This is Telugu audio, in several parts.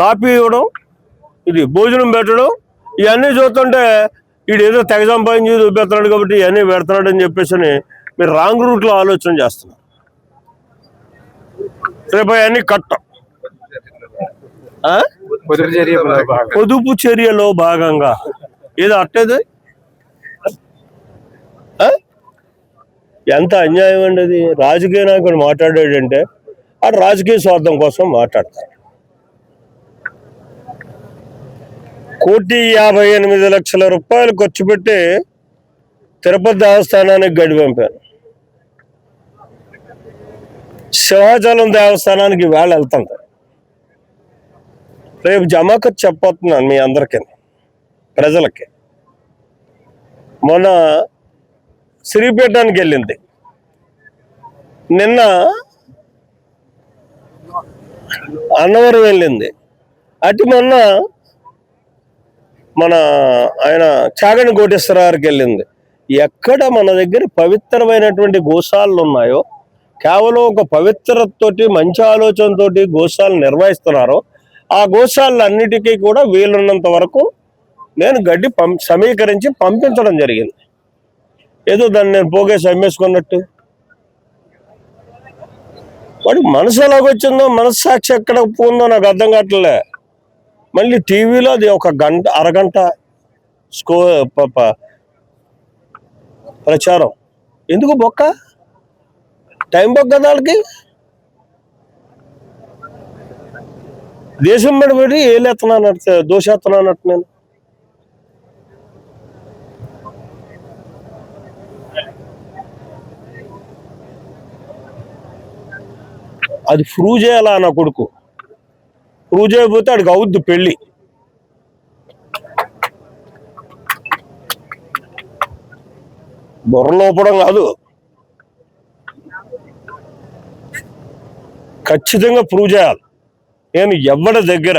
కాపీ ఇవ్వడం, ఇది భోజనం పెట్టడం, ఇవన్నీ చూస్తుంటే వీడు ఏదో తెగ సంపాదించి చూపెడుతున్నాడు కాబట్టి ఇవన్నీ పెడుతున్నాడు అని చెప్పేసి మీరు రాంగ్ రూట్లో ఆలోచన చేస్తున్నారు. రేపు అవన్నీ కట్టం. పొదుపు చర్యలో భాగంగా ఏదో అట్టేది ఎంత అన్యాయం అండి అది. రాజకీయ నాయకుడు మాట్లాడాడంటే ఆ రాజకీయ స్వార్థం కోసం మాట్లాడతారు. 1,58,00,000 రూపాయలు ఖర్చు పెట్టి తిరుపతి దేవస్థానానికి గడి పంపాను. సింహాచలం దేవస్థానానికి వేళ వెళ్తాను. రేపు జమాఖత్ చెప్పబోతున్నాను మీ అందరికీ, ప్రజలకి. మొన్న శ్రీపీఠానికి వెళ్ళింది, నిన్న అన్నవరం వెళ్ళింది, అటు మొన్న మన ఆయన చాగంటి కోటేశ్వరరావుకి వెళ్ళింది. ఎక్కడ మన దగ్గర పవిత్రమైనటువంటి గోశాలలు ఉన్నాయో, కేవలం ఒక పవిత్రతతోటి మంచి ఆలోచనతోటి గోశాలను నిర్వహిస్తున్నారో ఆ గోశాలన్నిటికీ కూడా వీలున్నంత వరకు నేను గడ్డి సమీకరించి పంపించడం జరిగింది. ఏదో దాన్ని నేను పోగేసి అమ్మేసుకున్నట్టు. వాడికి మనసు ఎలాగొచ్చిందో, మనస్సాక్షి ఎక్కడ పోందో నాకు అర్థం కావట్లే. మళ్ళీ టీవీలో అది ఒక గంట అరగంట ప్రచారం ఎందుకు? బొక్క టైం బొక్క దానికి. దేశం పడిపెట్టి ఏలేస్తున్నానట్టు, దోషేస్తున్నానట్టు నేను. అది ప్రూవ్ చేయాలా నా కొడుకు. ప్రూవ్ చేయకపోతే అడికి అవుద్ది పెళ్ళి. బుర్రలోపడం కాదు, ఖచ్చితంగా ప్రూవ్ చేయాలి. నేను ఎవరి దగ్గర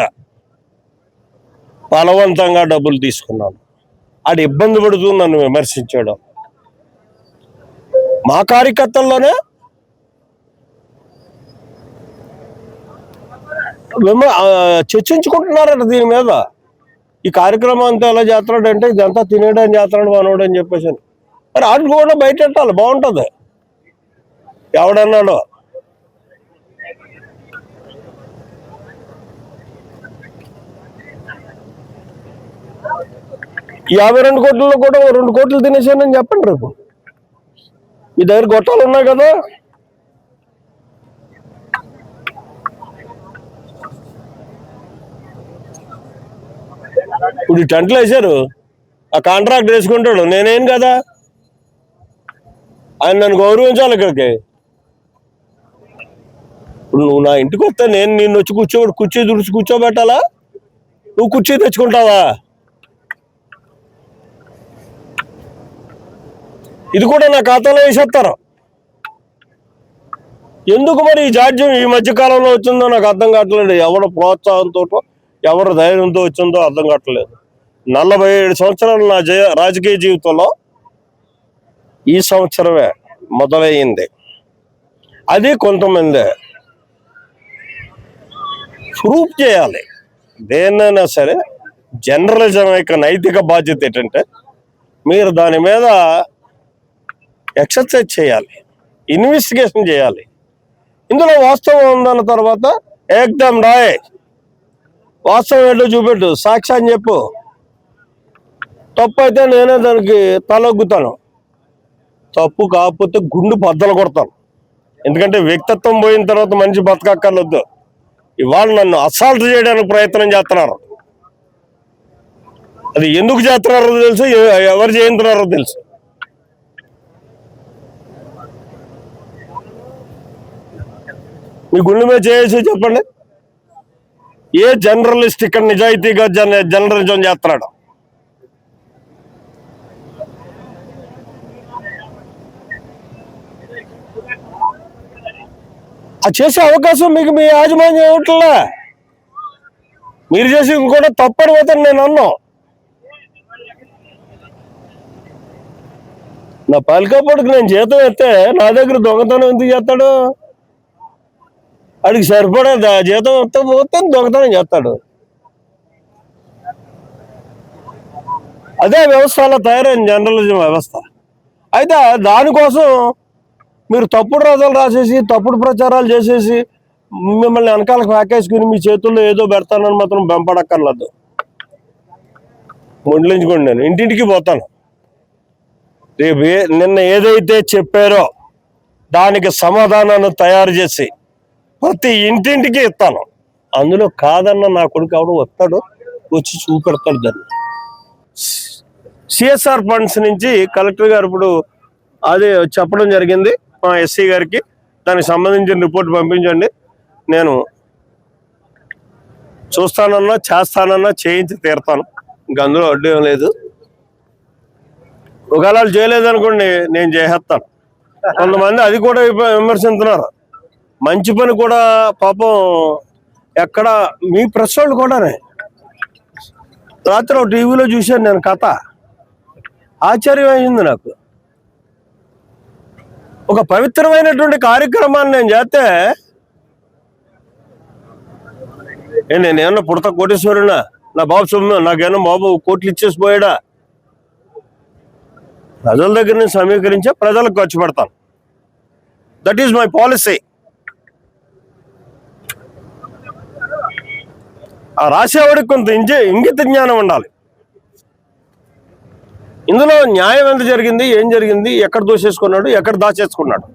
బలవంతంగా డబ్బులు తీసుకున్నాను, ఆడు ఇబ్బంది పడుతూ నన్ను విమర్శించాడు. మా కార్యకర్తల్లోనే చర్చించుకుంటున్నారట దీని మీద. ఈ కార్యక్రమం అంతా ఎలా చేస్తున్నాడంటే ఇదంతా తినేయడం చేస్తున్నాడు మనోడు అని చెప్పేసి. మరి ఆటలు కూడా బయట పెట్టాలి, బాగుంటుంది. ఎవడన్నాడో $52 కోట్లలో కూడా 2 కోట్లు తినేసానని చెప్పండి. రేపు మీ దగ్గర గొట్టాలు ఉన్నాయి కదా, ఇప్పుడు ఈ టెంట్లు వేశారు, ఆ కాంట్రాక్ట్ వేసుకుంటాడు, నేనేం కదా. ఆయన నన్ను గౌరవించాలి. ఇక్కడికి ఇప్పుడు నువ్వు నా ఇంటికి వస్తే నేను నిన్ను వచ్చి కుర్చీ దుడిచి కూర్చోబెట్టాలా? నువ్వు కుర్చీ తెచ్చుకుంటావా? ఇది కూడా నా ఖాతాలో వేసేస్తారు. ఎందుకు మరి ఈ జాడ్యం ఈ మధ్యకాలంలో వచ్చిందో నాకు అర్థం కావట్లేదు. ఎవరి ప్రోత్సాహంతో, ఎవరి ధైర్యంతో వచ్చిందో అర్థం కావట్లేదు. 47 సంవత్సరాలు నా రాజకీయ జీవితంలో ఈ సంవత్సరమే మొదలయ్యింది. అది కొంతమంది ప్రూఫ్ చేయాలి. దేన్నైనా సరే జర్నలిజం యొక్క నైతిక బాధ్యత ఏంటంటే మీరు దాని మీద ఎక్సర్సైజ్ చేయాలి, ఇన్వెస్టిగేషన్ చేయాలి. ఇందులో వాస్తవం ఉందన్న తర్వాత ఏకదం రాయ్, వాస్తవం ఏంటో చూపెట్టు, సాక్ష్యం చెప్పు. తప్పు అయితే నేనే దానికి తలొగ్గుతాను, తప్పు కాకపోతే గుండు బద్దలు కొడతాను. ఎందుకంటే వ్యక్తిత్వం పోయిన తర్వాత మనిషి బతకక్కర్లొద్దు. ఇవాళ నన్ను అసాల్ట్ చేయడానికి ప్రయత్నం చేస్తున్నారు. అది ఎందుకు చేస్తున్నారో తెలుసు, ఎవరు చేయించున్నారో తెలుసు. మీ గుండె మీద చేసి చెప్పండి, ఏ జర్నలిస్ట్ ఇక్కడ నిజాయితీగా జర్నలిజం చేస్తున్నాడు? అది చేసే అవకాశం మీకు మీ యాజమాన్యం ఇవ్వట్లే. మీరు చేసి ఇంకోటి తప్పని పోతాను నేను అన్నా. నా పాలికాపడికి నేను జీతం ఎత్తే నా దగ్గర దొంగతనం ఎందుకు చేస్తాడు? అడిగి సరిపడా జీతం ఎత్తే పోతే దొంగతనం చేస్తాడు. అదే వ్యవస్థ అలా తయారైన జర్నలిజం వ్యవస్థ. అయితే దానికోసం మీరు తప్పుడు రాతలు రాసేసి తప్పుడు ప్రచారాలు చేసేసి మిమ్మల్ని వెనకాలకు ప్యాకేసుకుని మీ చేతుల్లో ఏదో పెడతానని మాత్రం బెంపడక్కర్లేదు. ముడ్లించుకోండి, నేను ఇంటింటికి పోతాను. రేపు నిన్న ఏదైతే చెప్పారో దానికి సమాధానాన్ని తయారు చేసి ప్రతి ఇంటింటికి ఇస్తాను. అందులో కాదన్న నా కొడుకు ఎవడు వస్తాడు, వచ్చి చూపెడతాడు దాన్ని. సిఎస్ఆర్ ఫండ్స్ నుంచి కలెక్టర్ గారు ఇప్పుడు అది చెప్పడం జరిగింది మా ఎస్సీ గారికి. దానికి సంబంధించిన రిపోర్ట్ పంపించండి, నేను చూస్తానన్నా చేస్తానన్నా చేయించి తీరుతాను. ఇంక అందులో అడ్డు ఏం లేదు. ఒకవేళ చేయలేదనుకోండి నేను చేసేస్తాను. కొంతమంది అది కూడా విమర్శిస్తున్నారు. మంచి పని కూడా పాపం ఎక్కడ మీ ప్రెస్ వాళ్ళు కూడానే. రాత్రి ఒక టీవీలో చూశాను నేను కథ, ఆశ్చర్యం అయింది నాకు. ఒక పవిత్రమైనటువంటి కార్యక్రమాన్ని నేను చేస్తే నేనేమన్నా పుడత కోటేశ్వరునా, నా బాబు సొమ్ము నాకేమన్నా బాబు కోట్లు ఇచ్చేసి పోయాడా? ప్రజల దగ్గర నుంచి సమీకరించే ప్రజలకు ఖర్చు పెడతాను. That is my policy. ఆ రాసేవాడికి కొంత ఇంగిత జ్ఞానం ఉండాలి. ఇందులో న్యాయం ఎంత జరిగింది, ఏం జరిగింది, ఎక్కడ దోసేసుకున్నాడు, ఎక్కడ దాచేసుకున్నాడు.